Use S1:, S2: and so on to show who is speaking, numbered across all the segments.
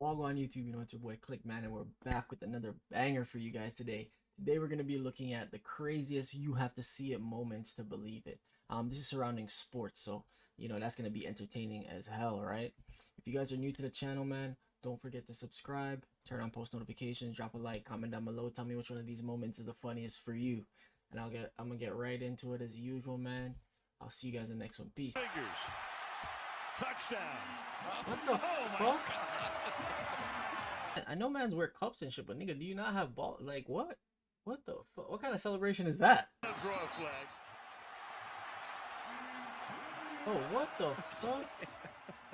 S1: Log on YouTube, you know it's your boy Clickman, and we're back with another banger for you guys today. Today we're gonna be looking at the craziest you have to see it moments to believe it. This is surrounding sports, so you know that's gonna be entertaining as hell, right? If you guys are new to the channel, man, don't forget to subscribe, turn on post notifications, drop a like, comment down below, tell me which one of these moments is the funniest for you, and I'm gonna get right into it as usual, man. I'll see you guys in the next one. Peace.
S2: Fingers. Touchdown.
S1: What the fuck? I know man's wear cups and shit, but nigga, do you not have ball? Like what? What the fuck? What kind of celebration is that?
S2: Draw a flag.
S1: Oh, what the fuck?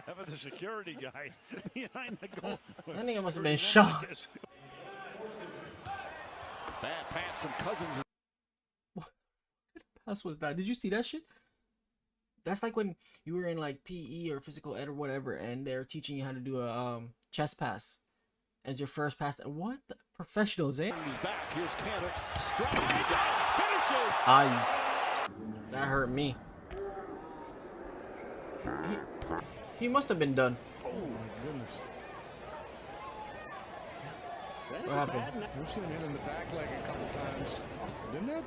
S2: How about the security guy behind the goal?
S1: That nigga must have been shocked.
S2: Bad pass from Cousins.
S1: What pass was that? Did you see that shit? That's like when you were in like PE or physical ed or whatever, and they're teaching you how to do a chest pass as your first pass. What the professionals, eh?
S2: He's back. Here's Cantor. Strides out. Finishes.
S1: That hurt me. He must have been done.
S2: Oh my goodness.
S1: What happened?
S3: We've seen him in the back leg a couple times, didn't it?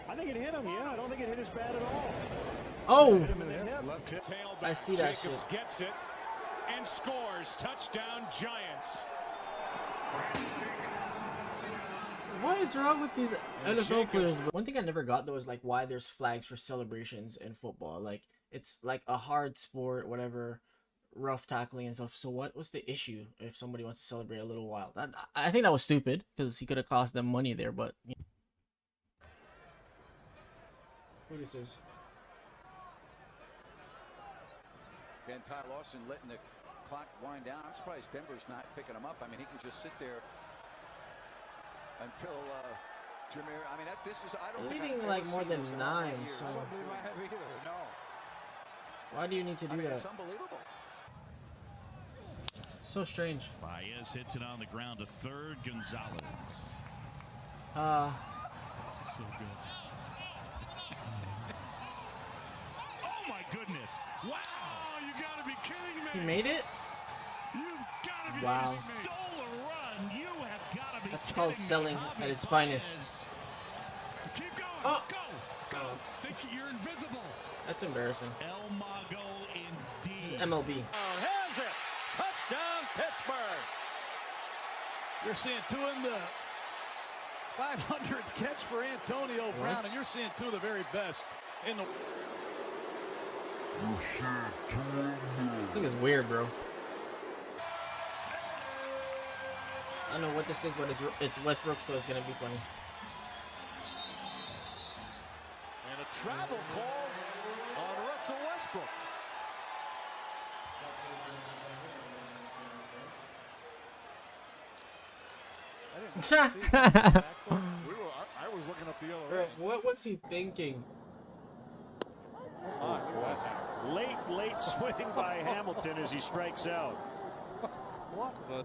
S4: I think it hit him, yeah. I don't think it hit as bad at all.
S1: Oh!
S3: Left hip.
S1: I see that
S2: Jacobs
S1: shit.
S2: gets it and scores. Touchdown, Giants.
S1: What is wrong with these NFL players? One thing I never got though is like why there's flags for celebrations in football. Like it's like a hard sport, whatever, rough tackling and stuff. So what's the issue if somebody wants to celebrate a little while? I think that was stupid because he could have cost them money there. But you know. What is this?
S5: Van Ty Lawson letting the clock wind down. I'm surprised Denver's not picking him up. I mean, he can just sit there until Jameer. I mean, this is. I don't think
S1: Leading
S5: I've
S1: like
S5: ever
S1: more
S5: seen
S1: than
S5: this in all my
S1: 9.
S5: years.
S1: So
S5: I don't believe I have either. No.
S1: why do you need to do
S5: I mean,
S1: that?
S5: it's unbelievable.
S1: So strange.
S6: Baez hits it on the ground to third. Gonzalez.
S2: This is so good. Oh my goodness! Wow! You gotta be kidding me!
S1: He made it.
S2: You've gotta be
S1: Wow.
S2: kidding me! Stole a run! You have gotta be
S1: That's
S2: kidding
S1: called
S2: me.
S1: selling at its finest.
S2: Keep going!
S1: Oh.
S2: Go! Think you're invincible!
S1: That's embarrassing.
S6: El Mago
S1: This is
S6: indeed.
S1: MLB.
S2: Has it! Touchdown, Pittsburgh!
S4: You're seeing two in the 500 catch for Antonio Brown, and you're seeing two of the very best in the.
S1: I think it's weird, bro. I don't know what this is, but it's Westbrook, so it's gonna be funny.
S4: And a travel call on Russell Westbrook.
S3: I was looking up the other
S1: Bro,
S3: end.
S1: what was he thinking?
S4: Late swing by Hamilton as he strikes out.
S3: What the?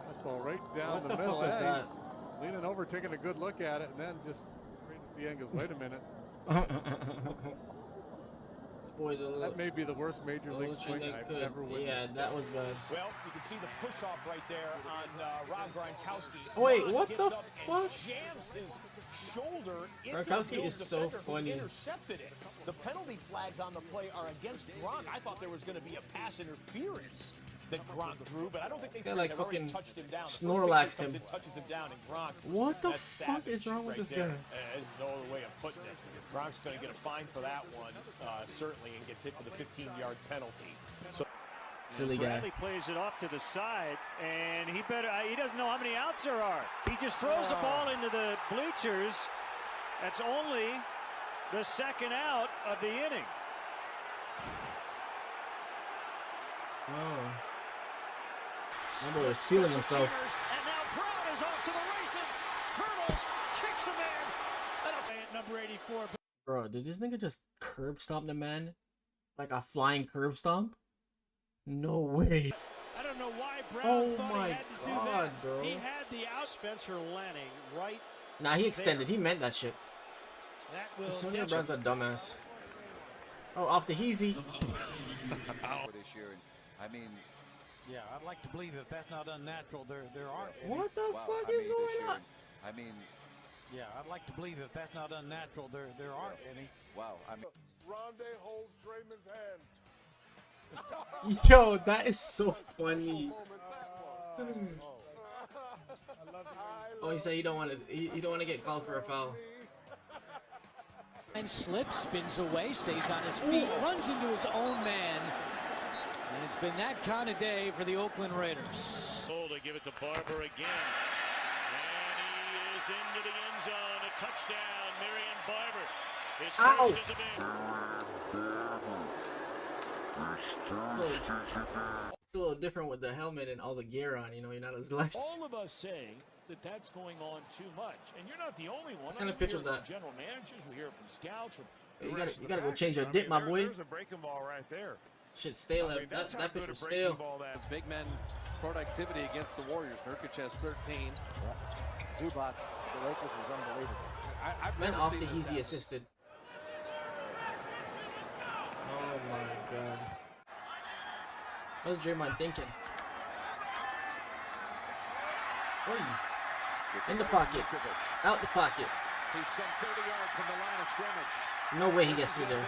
S3: That's ball right down
S1: What
S3: the
S1: the
S3: middle.
S1: fuck was
S3: Yeah,
S1: that?
S3: he's leaning over, taking a good look at it, and then just right at the end goes, wait a minute.
S1: Boys, a little.
S3: That may be the worst major league swing I've ever witnessed.
S1: Yeah, that was bad.
S7: Well, you can see the push-off right there on Rob Gronkowski.
S1: Wait, what
S7: Gets
S1: the
S7: up and
S1: fuck?
S7: Jams his shoulder into
S1: Gronkowski
S7: the field
S1: is so
S7: defender who
S1: funny.
S7: intercepted it. The penalty flags on the play are against Gronk. I thought there was going to be a pass interference that Gronk drew, but I don't think they
S1: This guy, like,
S7: they've already
S1: fucking
S7: touched him down. The first
S1: Snorlaxed
S7: baseman comes
S1: him.
S7: in, touches him down, and Gronk.
S1: What the
S7: that's
S1: fuck is
S7: savage
S1: wrong with
S7: right
S1: this
S7: there.
S1: guy?
S7: There's no other way of putting it. Gronk's going to get a fine for that one, certainly, and gets hit with a 15-yard penalty. So.
S1: Silly guy.
S4: Bradley plays it off to the side, and he doesn't know how many outs there are. He just throws the ball into the bleachers. That's only the second out of the inning.
S1: Oh. My boy was feeling himself.
S7: And now Brown is off to the races. Hurdles, kicks him in.
S4: At number 84.
S1: Bro, did this nigga just curb stomp the man? Like a flying curb stomp? No way.
S4: I don't know why Brown
S1: Oh
S4: thought
S1: my
S4: he had to do
S1: God,
S4: that.
S1: bro.
S4: He had the out. Spencer Lanning right.
S1: Nah, he extended. He meant that shit.
S4: That will
S1: Antonio Brown's a dumbass. Oh, off the heezy.
S5: This year, and I mean,
S8: Yeah, I'd like to believe that that's not unnatural. There aren't any.
S1: What the
S5: Wow,
S1: fuck
S5: I
S1: is
S5: mean, this
S1: going
S5: year,
S1: on?
S5: I mean,
S8: Yeah, I'd like to believe that that's not unnatural. There aren't any.
S5: wow. I mean,
S3: Rondé holds Draymond's hand.
S1: Yo, that is so funny. Oh, you say you don't want to. You don't want to get called for a foul.
S9: And slips, spins away, stays on his feet, runs into his own man. And it's been that kind of day for the Oakland Raiders.
S4: Oh, they give it to Barber again. And he is into the end zone. A touchdown, Marion Barber. His
S1: Ow.
S4: first as a man.
S1: It's a little different with the helmet and all the gear on. You know, you're not as light.
S10: All of us say that that's going on too much, and you're not the only one.
S1: What kind of pitch was that?
S10: General managers, we hear it from scouts. From
S1: Hey, you gotta go change your dip, my boy.
S3: There's a breaking ball right there.
S1: Shit, stale. That pitch was stale.
S11: Big men productivity against the Warriors. Nurkic has 13.
S5: Zubats, the Lakers was unbelievable.
S11: I've
S1: Man
S11: never
S1: off
S11: seen
S1: the
S11: this
S1: easy
S11: happen.
S1: assisted. Oh my god. What's Draymond thinking? Oy. In the pocket. Out the pocket.
S7: He's some 30 yards from the line of scrimmage.
S1: No way he gets through there.
S7: A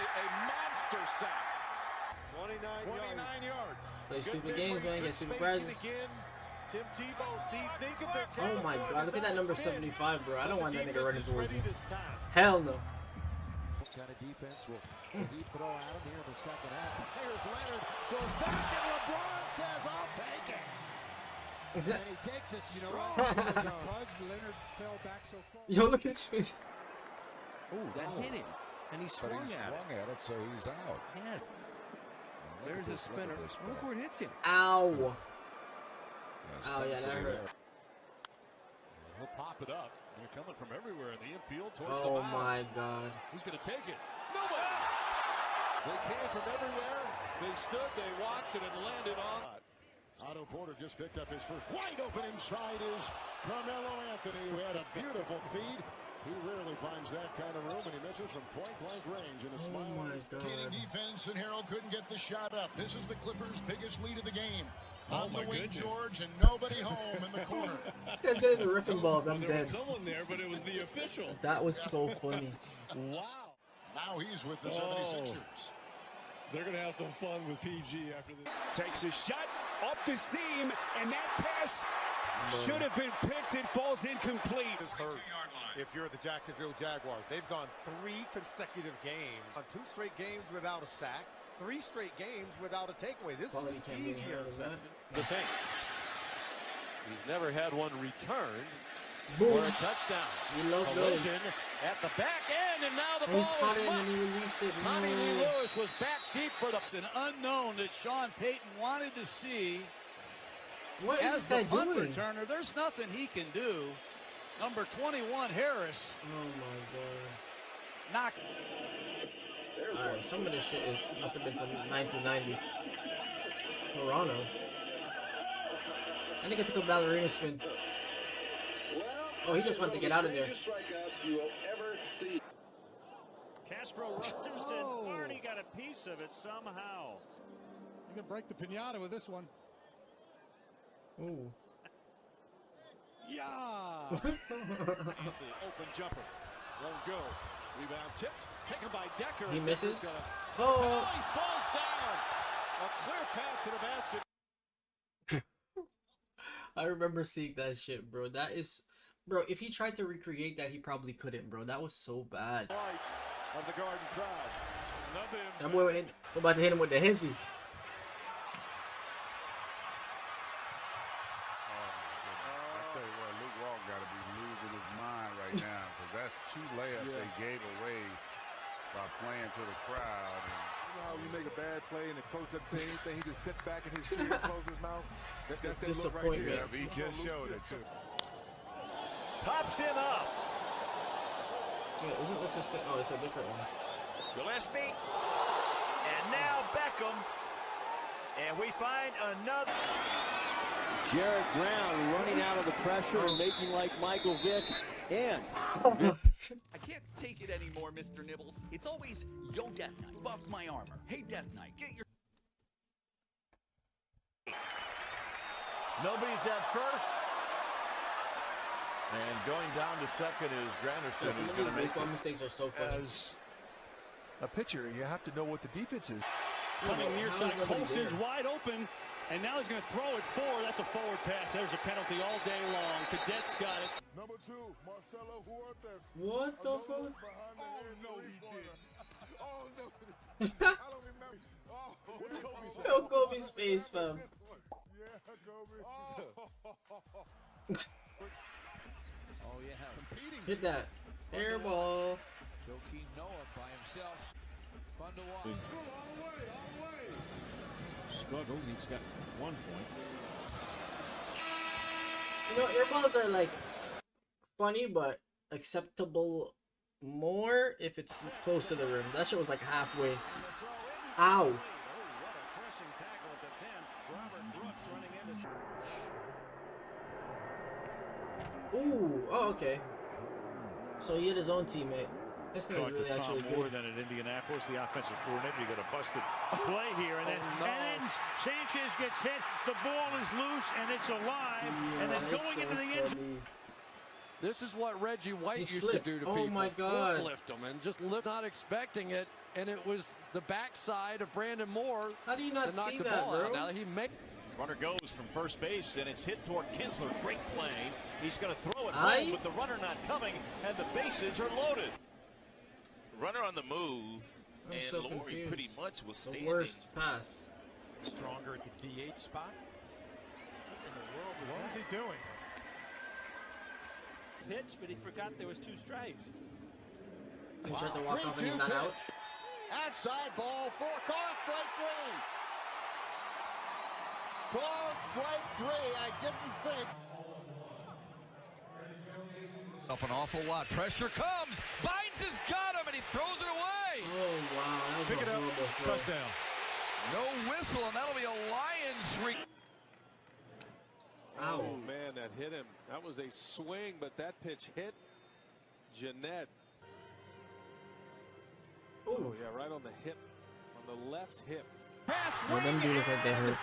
S7: monster sack.
S3: 29 yards.
S1: Play stupid games, man. Get stupid prizes.
S3: Tim Tebow sees Dinkovich.
S1: Oh my god, look at that number 75, bro. I don't want that nigga running towards me. Hell no.
S7: What kind of defense will he throw at him here in the second half? Here's Leonard, goes back, and LeBron says, I'll take it. And he takes it strong.
S3: Leonard fell back so far.
S1: Yo, look at his face.
S10: That hit him, and he swung
S5: at it, so he's out.
S10: Yeah. There's a spinner. Look where it hits him.
S1: Ow. Oh yeah, that hurt.
S2: He'll pop it up. They're coming from everywhere in the infield towards the
S1: Oh
S2: mound.
S1: my god.
S2: Who's going to take it? Nobody! They came from everywhere. They stood, they watched it, and landed on.
S7: Otto Porter just picked up his first. Wide open inside is Carmelo Anthony, who had a beautiful feed. He rarely finds that kind of room, and he misses from point-blank range in a small.
S1: Oh my god.
S7: Defense, and Harold couldn't get the shot up. This is the Clippers' biggest lead of the game.
S2: Oh
S7: On
S2: my
S7: the wing,
S2: goodness.
S7: George, and nobody home in the corner.
S1: This guy's getting the riffing ball. I'm
S2: There
S1: dead.
S2: was someone there, but it was the official.
S1: That was so funny.
S2: Wow.
S7: Now he's with the 76ers.
S2: They're going to have some fun with PG after this.
S12: Takes a shot up the seam, and that pass should have been picked. It falls incomplete.
S7: If you're the Jacksonville Jaguars, they've gone 3 consecutive games, on 2 straight games without a sack, 3 straight games without a takeaway. This
S1: Quality
S7: is
S1: can't
S7: an
S1: be
S7: easier
S1: handled, man.
S7: reception.
S4: The Saints. He's never had one returned
S1: Boom.
S4: for a touchdown.
S1: We love those.
S4: Collision at the back end, and now the
S1: And he
S4: ball
S1: caught
S4: is
S1: it and
S4: muffed.
S1: then he released it.
S4: Tommy Lee
S1: No.
S4: Lewis was back deep for the
S8: It's an unknown that Sean Payton wanted to see.
S1: What is
S8: As
S1: this guy
S8: the punt
S1: doing?
S8: returner, there's nothing he can do. Number 21, Harris,
S1: Oh my god.
S8: knocked.
S1: Alright, some of this shit must have been from 1990. Toronto. And they took a ballerina spin. Oh, he just wanted to get out of there.
S4: Castro runs, and Barney got a piece of it somehow.
S3: You can break the pinata with this one.
S1: Ooh.
S3: Yeah.
S7: Open jumper. Won't go. Rebound tipped. Taken by Decker.
S1: He misses.
S7: Oh,
S1: Oh.
S7: he falls down. A clear path to the basket.
S1: I remember seeing that shit, bro. That is, bro. If he tried to recreate that, he probably couldn't, bro. That was so bad.
S7: Of the Garden crowd.
S1: That boy went about to hit him with the hensy.
S3: I tell you what, Luke Walton got to be losing his mind right now because that's 2 layups they gave away by playing to the crowd. And, you know how you make a bad play and the coach doesn't say anything, he just sits back in his chair and closes his mouth? That's that look right there.
S1: Disappointment.
S3: He just showed it too.
S4: Pops him up.
S1: Yeah, isn't this a? Oh, it's a different one.
S4: Gillespie. And now Beckham. And we find another.
S9: Jared Brown running out of the pressure and making like Michael Vick. And
S12: I can't take it anymore, Mr. Nibbles. It's always, yo, Death Knight, buff my armor. Hey, Death Knight, get your...
S13: Nobody's at first. And going down to second is Granderson.
S1: Yeah, some of these baseball mistakes are so funny.
S14: As a pitcher, you have to know what the defense is.
S12: Coming near side, Colson's wide open, and now he's going to throw it 4. That's a forward pass. There's a penalty all day long. Cadets got it.
S3: Number 2, Marcelo Huertas.
S1: What the fuck?
S3: Oh, no, he did. Oh, no. I don't remember. Oh, what did Kobe say?
S1: Yo, Kobe's face, fam.
S3: Yeah, Kobe.
S11: Oh, yeah. Competing.
S1: Hit that. Airball.
S11: Joakim Noah by himself. Fun to watch.
S2: Struggle. He's got 1 point.
S1: You know, airballs are like funny, but acceptable more if it's close to the rim. That shit was like halfway. Ow. Ooh, oh, okay. So he hit his own teammate. This thing is really actually
S4: more
S1: good.
S4: than at Indianapolis, the offensive coordinator. You got a busted play here, and then Sanchez gets hit. The ball is loose, and it's alive, and then going into the end zone.
S11: This is what Reggie White used
S1: slipped.
S11: to do to
S1: Oh
S11: people.
S1: my God.
S11: Lift them and just not expecting it, and it was the backside of Brandon Moore.
S1: How do you not
S11: to knock
S1: see
S11: the
S1: that,
S11: ball
S1: bro?
S11: out. Now he make.
S13: Runner goes from first base, and it's hit toward Kinsler. Great play. He's going to throw it
S1: Aye.
S13: home, but the runner not coming, and the bases are loaded. Runner on the move,
S1: I'm
S13: and
S1: so
S13: Laurie
S1: confused.
S13: pretty much was
S1: The
S13: standing.
S1: worst pass.
S14: Stronger at the DH spot. What in the world is he doing?
S8: Pitch, but he forgot there was 2 strikes.
S1: He tried to walk off and he's not out.
S7: Outside ball 4. Call strike 3. Call strike 3. I didn't think.
S15: Up an awful lot. Pressure comes. Bynes has got him, and he throws it away.
S1: Oh, wow. That was
S14: Pick
S1: a
S14: it up.
S1: horrible throw.
S14: Touchdown.
S15: No whistle, and that'll be a Lions.
S1: Ow.
S11: Oh, man, that hit him. That was a swing, but that pitch hit Jeanette. Oh, yeah, right on the hip, on the left hip.
S1: Well, them do look like they hurt.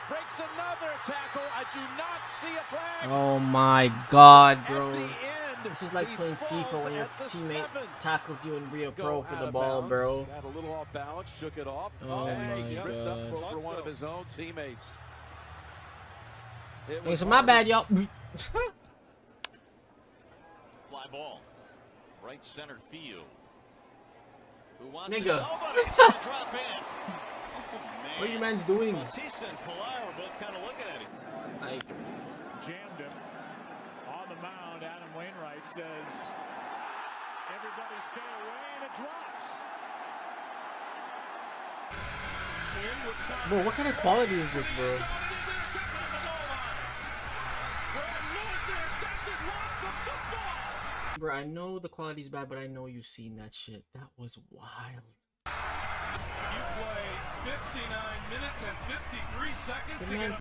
S11: Breaks another tackle. I do not see a flag.
S1: Oh my God, bro.
S11: At the end,
S1: This is like
S11: he
S1: playing FIFA
S11: falls
S1: when your
S11: at the
S1: teammate
S11: 7.
S1: tackles you in Rio
S11: Go
S1: Pro for
S11: out
S1: the
S11: of
S1: ball,
S11: bounds.
S1: bro.
S11: Got a little off balance, shook it off.
S1: Oh
S11: and he
S1: my
S11: tripped up
S1: God.
S11: over one of his own teammates. It
S1: Hey,
S11: was
S1: so my bad, y'all.
S13: Fly ball. Right center field. Who wants
S1: Nigga.
S13: it? Nobody. It's gonna drop in. Oh, man.
S1: What are you mans doing?
S13: Bautista and Pilar were both kind of looking at him.
S1: Like,
S10: Jammed him on the mound. Adam Wainwright says, everybody stay away, and it drops.
S1: bro, what kind of quality is this, bro? Bro, I know the quality's bad, but I know you've seen that shit. That was wild.
S2: You play 59 minutes and 53 seconds
S1: The man